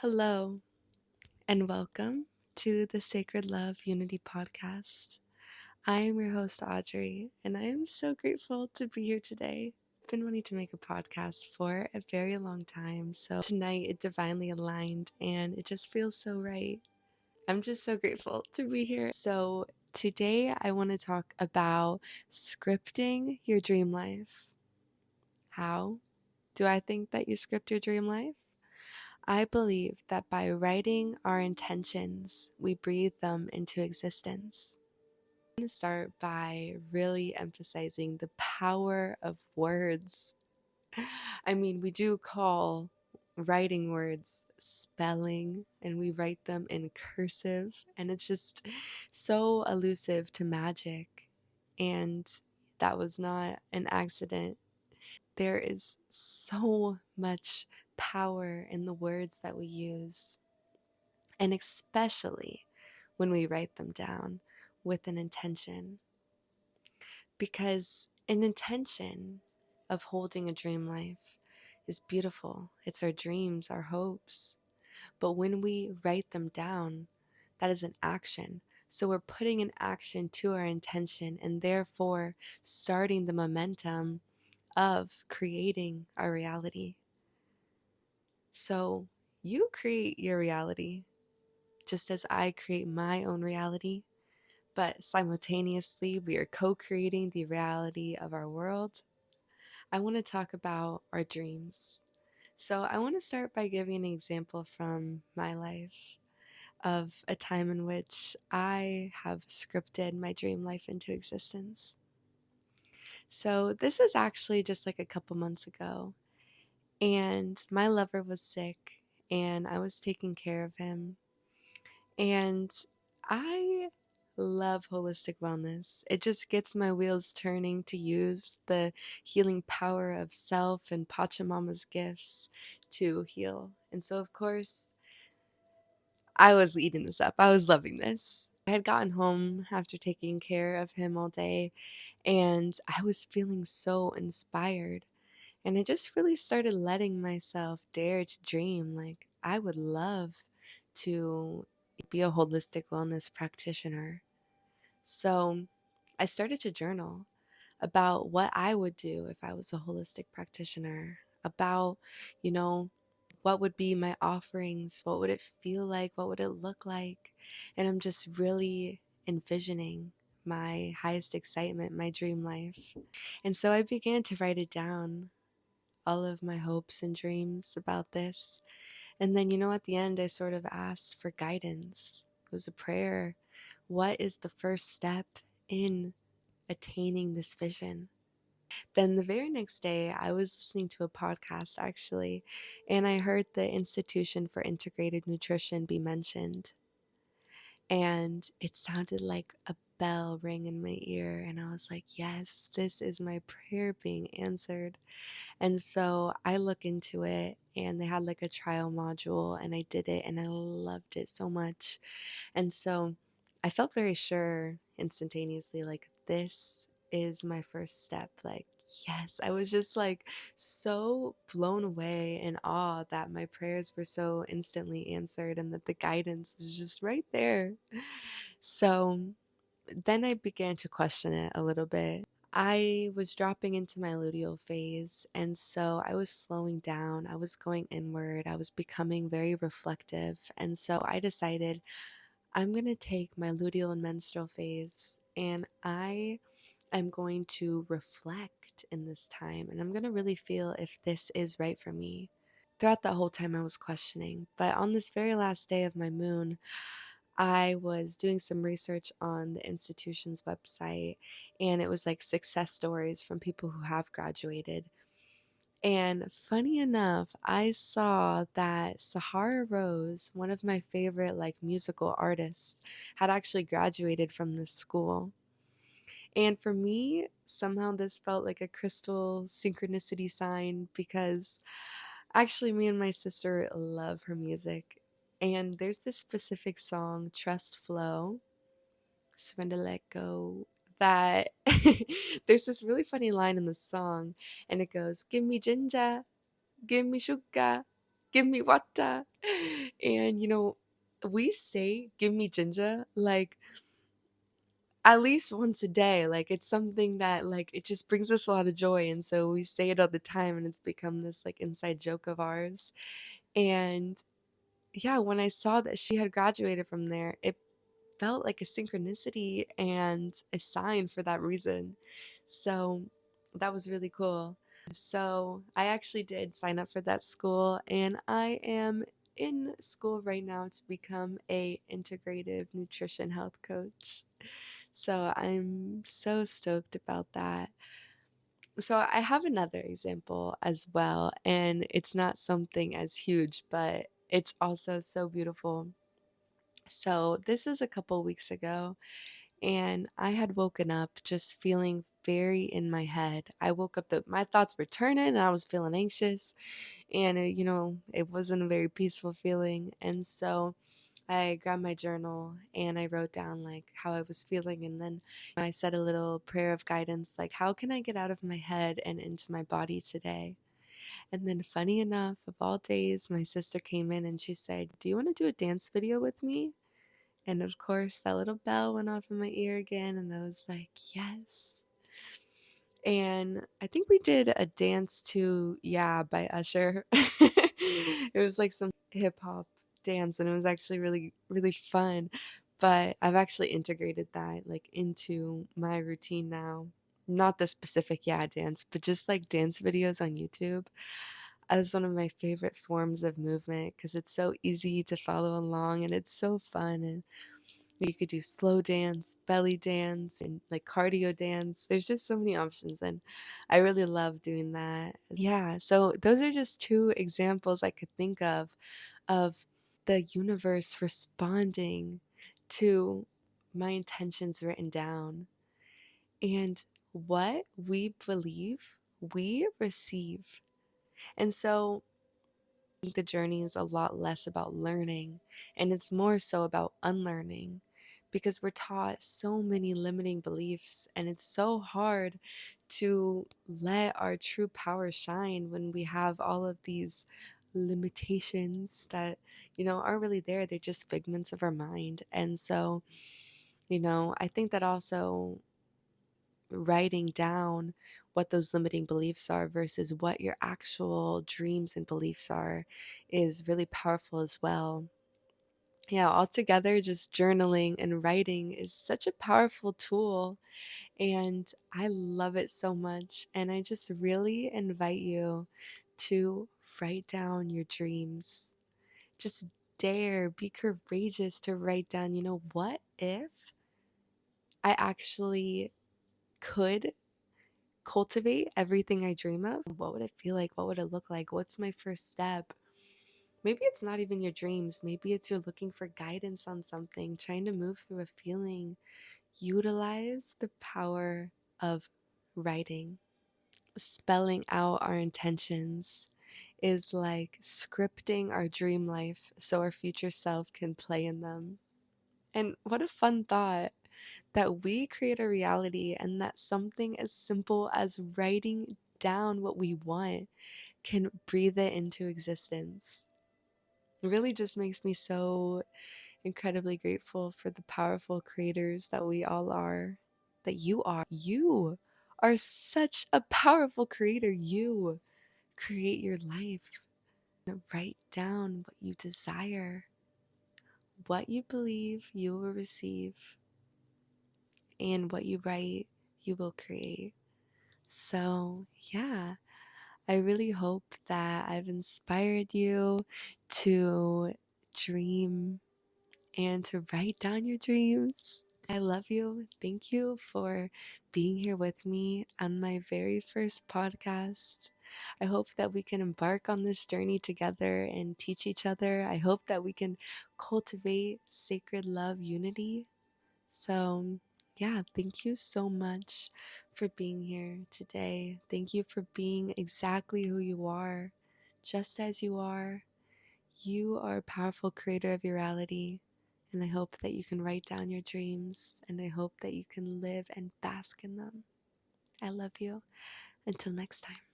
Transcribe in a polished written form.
Hello, and welcome to the Sacred Love Unity podcast. I am your host, Audrey, and I am so grateful to be here today. I've been wanting to make a podcast for a very long time, so tonight it divinely aligned and it just feels so right. I'm just so grateful to be here. So, today I want to talk about scripting your dream life. How do I think that you script your dream life? I believe that by writing our intentions, we breathe them into existence. I'm going to start by really emphasizing the power of words. I mean, we do call writing words spelling, and we write them in cursive, and it's just so elusive to magic. And that was not an accident. There is so much power in the words that we use, and especially when we write them down with an intention. Because an intention of holding a dream life is beautiful. It's our dreams, our hopes. But when we write them down, that is an action. So we're putting an action to our intention and therefore starting the momentum of creating our reality. So you create your reality just as I create my own reality, but simultaneously we are co creating the reality of our world. I want to talk about our dreams. So I want to start by giving an example from my life of a time in which I have scripted my dream life into existence. So this was actually just like a couple months ago, and my lover was sick, and I was taking care of him. And I love holistic wellness. It just gets my wheels turning to use the healing power of self and Pachamama's gifts to heal. And so, of course, I was eating this up. I was loving this. I had gotten home after taking care of him all day, and I was feeling so inspired. And I just really started letting myself dare to dream. Like, I would love to be a holistic wellness practitioner. So I started to journal about what I would do if I was a holistic practitioner, about, you know, what would be my offerings, what would it feel like, what would it look like. And I'm just really envisioning my highest excitement, my dream life. And so I began to write it down, all of my hopes and dreams about this. And then, at the end, I sort of asked for guidance. It was a prayer. What is the first step in attaining this vision? Then the very next day, I was listening to a podcast actually, and I heard the Institution for Integrated Nutrition be mentioned. And it sounded like a bell ring in my ear. And I was like, yes, this is my prayer being answered. And so I look into it, and they had like a trial module, and I did it and I loved it so much. And so I felt very sure instantaneously, like, this is my first step. Like, yes, I was just like so blown away in awe that my prayers were so instantly answered and that the guidance was just right there. So then I began to question it a little bit. I was dropping into my luteal phase, and so I was slowing down. I was going inward. I was becoming very reflective. And so I decided I'm going to take my luteal and menstrual phase, and I am going to reflect in this time, and I'm going to really feel if this is right for me. Throughout that whole time, I was questioning. But on this very last day of my moon, I was doing some research on the institution's website, and it was like success stories from people who have graduated. And funny enough, I saw that Sahara Rose, one of my favorite like musical artists, had actually graduated from this school. And for me, somehow this felt like a crystal synchronicity sign because actually me and my sister love her music. And there's this specific song, Trust Flow, Surrender Let Go, that there's this really funny line in the song, and it goes, give me ginger, give me sugar. give me water. And, we say, give me ginger, like at least once a day. Like it's something that like it just brings us a lot of joy. And so we say it all the time and it's become this like inside joke of ours. And yeah, when I saw that she had graduated from there, it felt like a synchronicity and a sign for that reason. So that was really cool. So I actually did sign up for that school and I am in school right now to become a integrative nutrition health coach. So I'm so stoked about that. So I have another example as well, and it's not something as huge, but it's also so beautiful. So this was a couple weeks ago, and I had woken up just feeling very in my head. I woke up that my thoughts were turning, and I was feeling anxious, and it wasn't a very peaceful feeling. And so I grabbed my journal and I wrote down like how I was feeling, and then I said a little prayer of guidance like how can I get out of my head and into my body today? And then funny enough, of all days, my sister came in and she said, "Do you want to do a dance video with me?" And of course, that little bell went off in my ear again and I was like, "Yes." And I think we did a dance to Yeah by Usher. It was like some hip hop dance and it was actually really, really fun. But I've actually integrated that like into my routine now. Not the specific Yeah dance, but just like dance videos on YouTube as one of my favorite forms of movement because it's so easy to follow along and it's so fun. And you could do slow dance, belly dance, and like cardio dance. There's just so many options, and I really love doing that. Yeah, so those are just two examples I could think of the universe responding to my intentions written down. And what we believe, we receive. And so the journey is a lot less about learning and it's more so about unlearning because we're taught so many limiting beliefs and it's so hard to let our true power shine when we have all of these limitations that aren't really there. They're just figments of our mind. And so I think that also writing down what those limiting beliefs are versus what your actual dreams and beliefs are is really powerful as well. Yeah, altogether, just journaling and writing is such a powerful tool, and I love it so much. And I just really invite you to write down your dreams. Just dare, be courageous to write down, what if I actually could cultivate everything I dream of? What would it feel like? What would it look like? What's my first step? Maybe it's not even your dreams. Maybe it's you're looking for guidance on something, trying to move through a feeling. Utilize the power of writing. Spelling out our intentions is like scripting our dream life so our future self can play in them. And what a fun thought that we create a reality and that something as simple as writing down what we want can breathe it into existence. It really just makes me so incredibly grateful for the powerful creators that we all are, that you are. You are such a powerful creator. You create your life. Write down what you desire, what you believe you will receive, and what you write, you will create. So, yeah, I really hope that I've inspired you to dream and to write down your dreams. I love you. Thank you for being here with me on my very first podcast. I hope that we can embark on this journey together and teach each other. I hope that we can cultivate sacred love unity. So, yeah, thank you so much for being here today. Thank you for being exactly who you are, just as you are. You are a powerful creator of your reality. And I hope that you can write down your dreams and I hope that you can live and bask in them. I love you. Until next time.